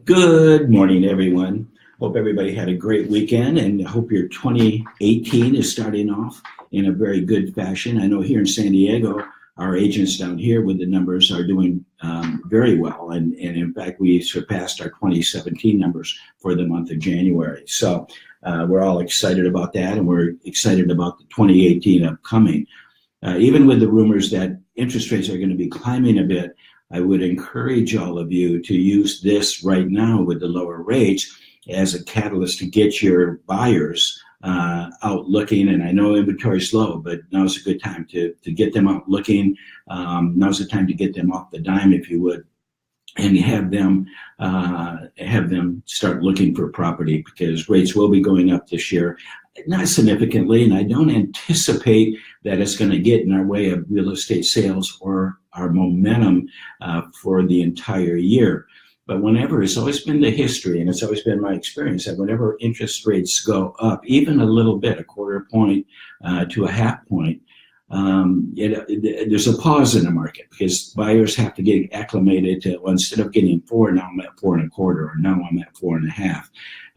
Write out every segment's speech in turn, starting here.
Good morning, everyone. Hope everybody had a great weekend, and hope your 2018 is starting off in a very good fashion. I know here in San Diego, our agents down here with the numbers are doing very well, and in fact, we surpassed our 2017 numbers for the month of January. So we're all excited about that, and we're excited about the 2018 upcoming. Even with the rumors that interest rates are going to be climbing a bit, I would encourage all of you to use this right now with the lower rates as a catalyst to get your buyers out looking. And I know inventory is low, but now's a good time to get them out looking. Now's the time to get them off the dime, if you would, and have them start looking for property, because rates will be going up this year, not significantly, and I don't anticipate that it's going to get in our way of real estate sales or our momentum for the entire year. But whenever, it's always been the history, and it's always been my experience, that whenever interest rates go up, even a little bit, a quarter point to a half point, there's a pause in the market, because buyers have to get acclimated to, well, instead of getting 4, now I'm at 4 1/4, or now I'm at 4 1/2.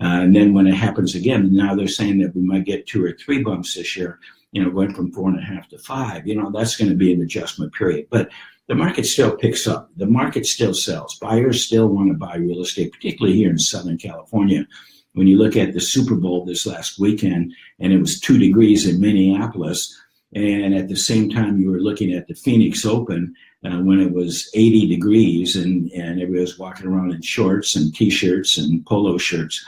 And then when it happens again, now they're saying that we might get 2 or 3 bumps this year, going from 4 1/2 to 5. That's going to be an adjustment period. But the market still picks up. The market still sells. Buyers still want to buy real estate, particularly here in Southern California. When you look at the Super Bowl this last weekend, and it was 2 degrees in Minneapolis, and at the same time, you were looking at the Phoenix Open when it was 80 degrees and everybody was walking around in shorts and T-shirts and polo shirts.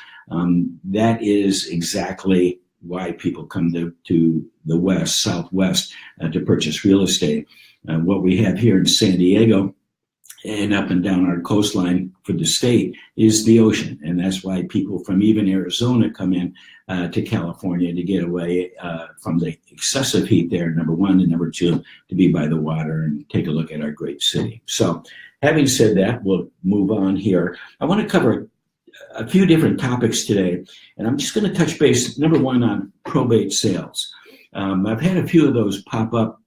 That is exactly why people come to the Southwest, to purchase real estate. What we have here in San Diego and up and down our coastline for the state is the ocean. And that's why people from even Arizona come in to California to get away from the excessive heat there, number one, and number two, to be by the water and take a look at our great city. So having said that, we'll move on here. I want to cover a few different topics today, and I'm just going to touch base, number one, on probate sales. I've had a few of those pop up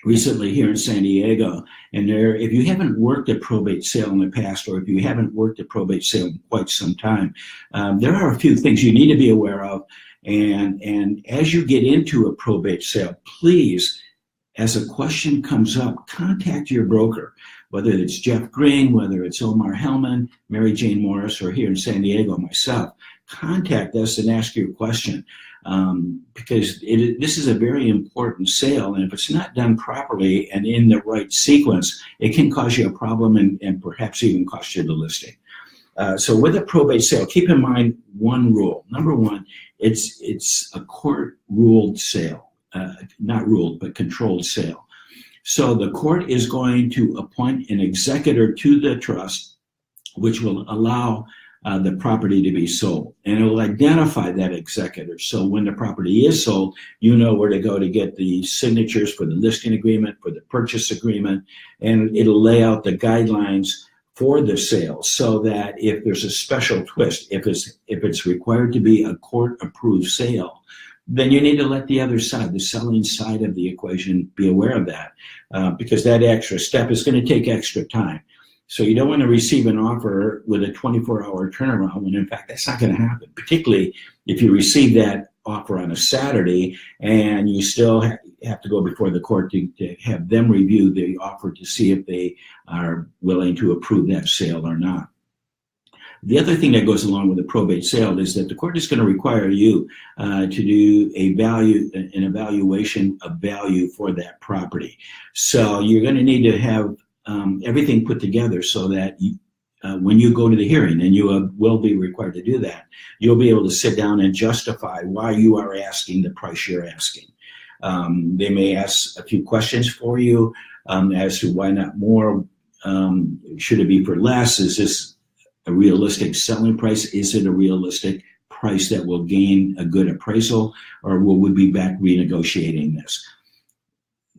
recently here in San Diego, and if you haven't worked a probate sale in the past, or if you haven't worked a probate sale in quite some time, there are a few things you need to be aware of. And as you get into a probate sale, please, as a question comes up, contact your broker, whether it's Jeff Green, whether it's Omar Hellman, Mary Jane Morris, or here in San Diego, myself. Contact us and ask your question. Because this is a very important sale, and if it's not done properly and in the right sequence, it can cause you a problem and perhaps even cost you the listing. So with a probate sale, keep in mind one rule. Number one, it's a court-ruled sale, not ruled, but controlled sale. So the court is going to appoint an executor to the trust, which will allow the property to be sold, and it will identify that executor. So when the property is sold, you know where to go to get the signatures for the listing agreement, for the purchase agreement, and it'll lay out the guidelines for the sale, so that if there's a special twist, if it's required to be a court-approved sale, then you need to let the other side, the selling side of the equation, be aware of that, because that extra step is going to take extra time. So you don't want to receive an offer with a 24-hour turnaround when, in fact, that's not going to happen, particularly if you receive that offer on a Saturday and you still have to go before the court to have them review the offer to see if they are willing to approve that sale or not. The other thing that goes along with a probate sale is that the court is going to require you to do an evaluation of value for that property. So you're going to need to have everything put together so that when you go to the hearing, and you will be required to do that, you'll be able to sit down and justify why you are asking the price you're asking. They may ask a few questions for you as to why not more. Should it be for less? Is this a realistic selling price? Is it a realistic price that will gain a good appraisal, or will we be back renegotiating this?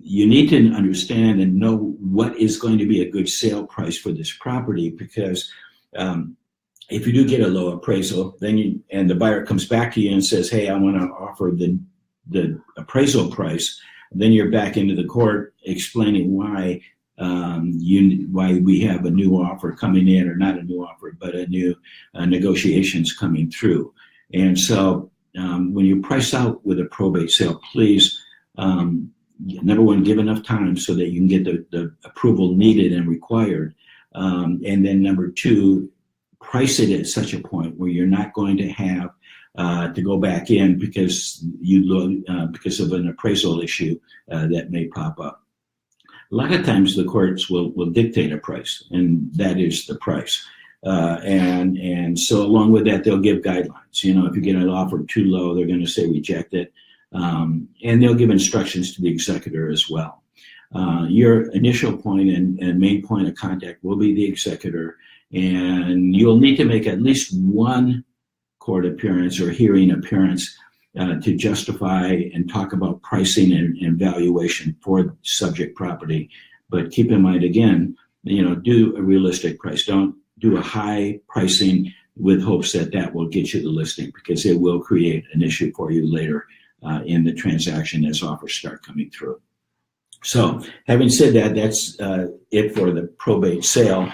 You need to understand and know what is going to be a good sale price for this property, because if you do get a low appraisal, then and the buyer comes back to you and says, hey, I want to offer the appraisal price, then you're back into the court explaining why why we have a new offer coming in, or not a new offer, but a new negotiations coming through. And so when you price out with a probate sale, please, number one, give enough time so that you can get the approval needed and required. And then number two, price it at such a point where you're not going to have to go back in because of an appraisal issue that may pop up. A lot of times the courts will dictate a price, and that is the price. And so along with that, they'll give guidelines. You know, if you get an offer too low, they're going to say reject it. And they'll give instructions to the executor as well. Your initial point and main point of contact will be the executor, and you'll need to make at least one court appearance or hearing appearance to justify and talk about pricing and valuation for the subject property. But keep in mind, again, you know, do a realistic price. Don't do a high pricing with hopes that will get you the listing, because it will create an issue for you later in the transaction as offers start coming through. So having said that, that's it for the probate sale.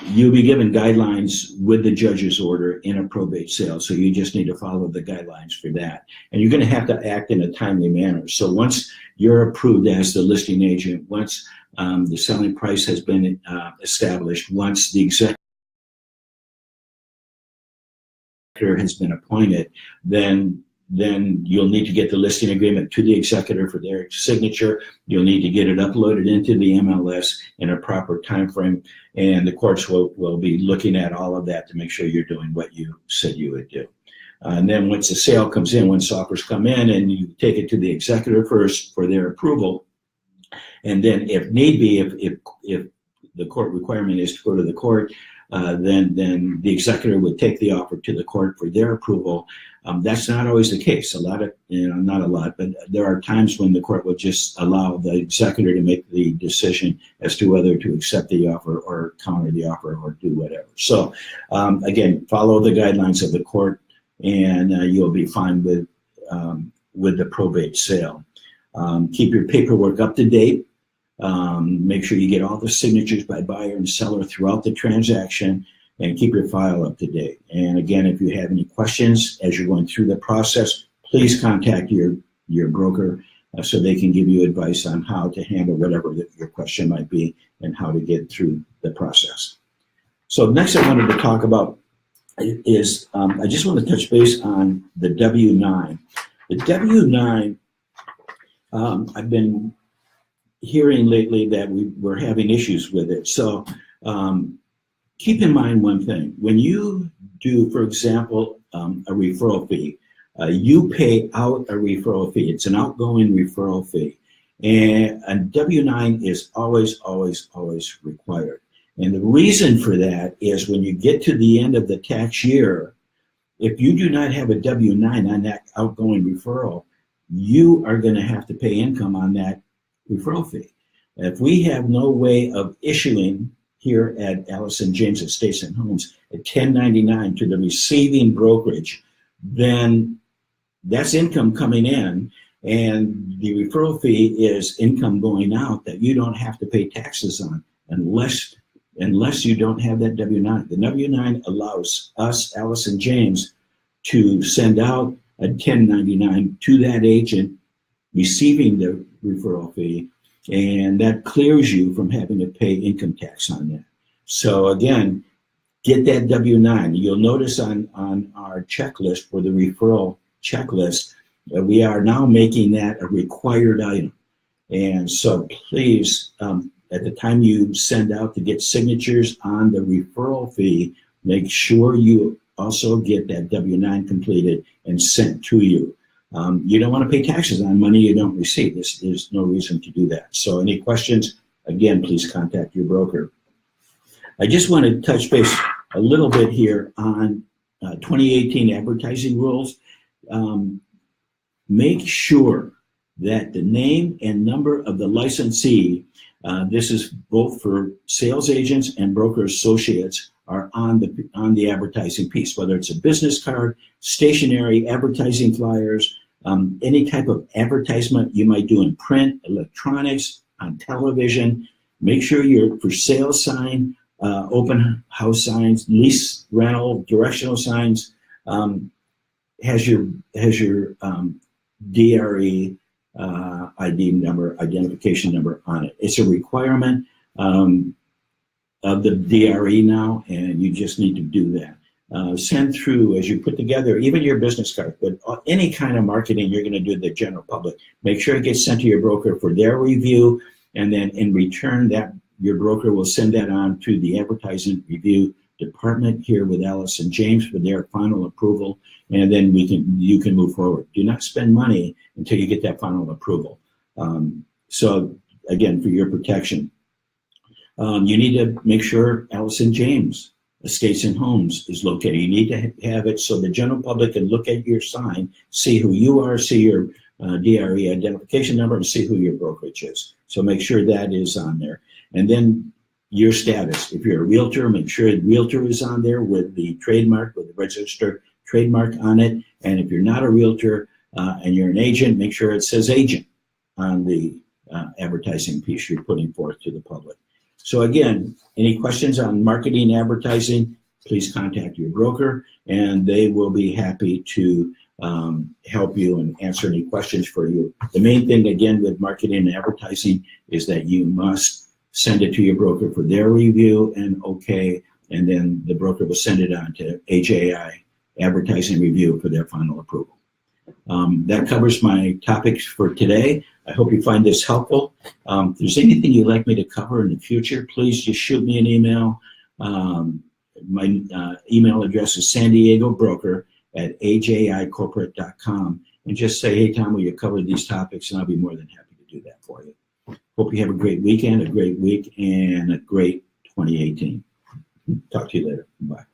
You'll be given guidelines with the judge's order in a probate sale, so you just need to follow the guidelines for that. And you're going to have to act in a timely manner. So once you're approved as the listing agent, once the selling price has been established, once the executor has been appointed, then you'll need to get the listing agreement to the executor for their signature. You'll need to get it uploaded into the MLS in a proper time frame, and the courts will be looking at all of that to make sure you're doing what you said you would do. And then once the sale comes in, once offers come in, and you take it to the executor first for their approval, and then if need be, if the court requirement is to go to the court, then the executor would take the offer to the court for their approval. That's not always the case. Not a lot, but there are times when the court will just allow the executor to make the decision as to whether to accept the offer or counter the offer or do whatever. So again, follow the guidelines of the court, and you'll be fine with the probate sale. Keep your paperwork up to date. Make sure you get all the signatures by buyer and seller throughout the transaction, and keep your file up to date. And again, if you have any questions as you're going through the process, please contact your broker so they can give you advice on how to handle whatever your question might be and how to get through the process. So next I wanted to talk about is, I just want to touch base on the W-9. The W-9, I've been hearing lately that we're having issues with it. So keep in mind one thing. When you do, for example, a referral fee, you pay out a referral fee. It's an outgoing referral fee. And a W-9 is always, always, always required. And the reason for that is when you get to the end of the tax year, if you do not have a W-9 on that outgoing referral, you are going to have to pay income on that referral fee. If we have no way of issuing here at Allison James Estates and Homes a 1099 to the receiving brokerage, then that's income coming in, and the referral fee is income going out that you don't have to pay taxes on unless you don't have that W-9. The W-9 allows us, Allison James, to send out a 1099 to that agent receiving the referral fee, and that clears you from having to pay income tax on that. So again, get that W-9. You'll notice on our checklist for the referral checklist, we are now making that a required item. And so please, at the time you send out to get signatures on the referral fee, make sure you also get that W-9 completed and sent to you. You don't want to pay taxes on money you don't receive. There's no reason to do that. So any questions, again, please contact your broker. I just want to touch base a little bit here on 2018 advertising rules. Make sure that the name and number of the licensee, this is both for sales agents and broker associates, are on the advertising piece, whether it's a business card, stationery, advertising flyers, any type of advertisement you might do in print, electronics, on television. Make sure your for sale sign, open house signs, lease rental, directional signs has your DRE ID number, identification number on it. It's a requirement of the DRE now, and you just need to do that. Send through, as you put together, even your business card, but any kind of marketing you're going to do to the general public, make sure it gets sent to your broker for their review, and then in return, that your broker will send that on to the advertising review department here with Alice and James for their final approval, and then you can move forward. Do not spend money until you get that final approval. So again, for your protection, you need to make sure Alice and James Estates and Homes is located. You need to have it so the general public can look at your sign, see who you are, see your DRE identification number, and see who your brokerage is. So make sure that is on there. And then your status. If you're a realtor, make sure the realtor is on there with the trademark, with the registered trademark on it. And if you're not a realtor and you're an agent, make sure it says agent on the advertising piece you're putting forth to the public. So again, any questions on marketing, advertising, please contact your broker, and they will be happy to help you and answer any questions for you. The main thing, again, with marketing and advertising is that you must send it to your broker for their review and okay, and then the broker will send it on to HAI Advertising Review for their final approval. That covers my topics for today. I hope you find this helpful. If there's anything you'd like me to cover in the future, please just shoot me an email. My email address is sandiegobroker@ajicorporate.com, and just say, hey, Tom, will you cover these topics? And I'll be more than happy to do that for you. Hope you have a great weekend, a great week, and a great 2018. Talk to you later. Bye.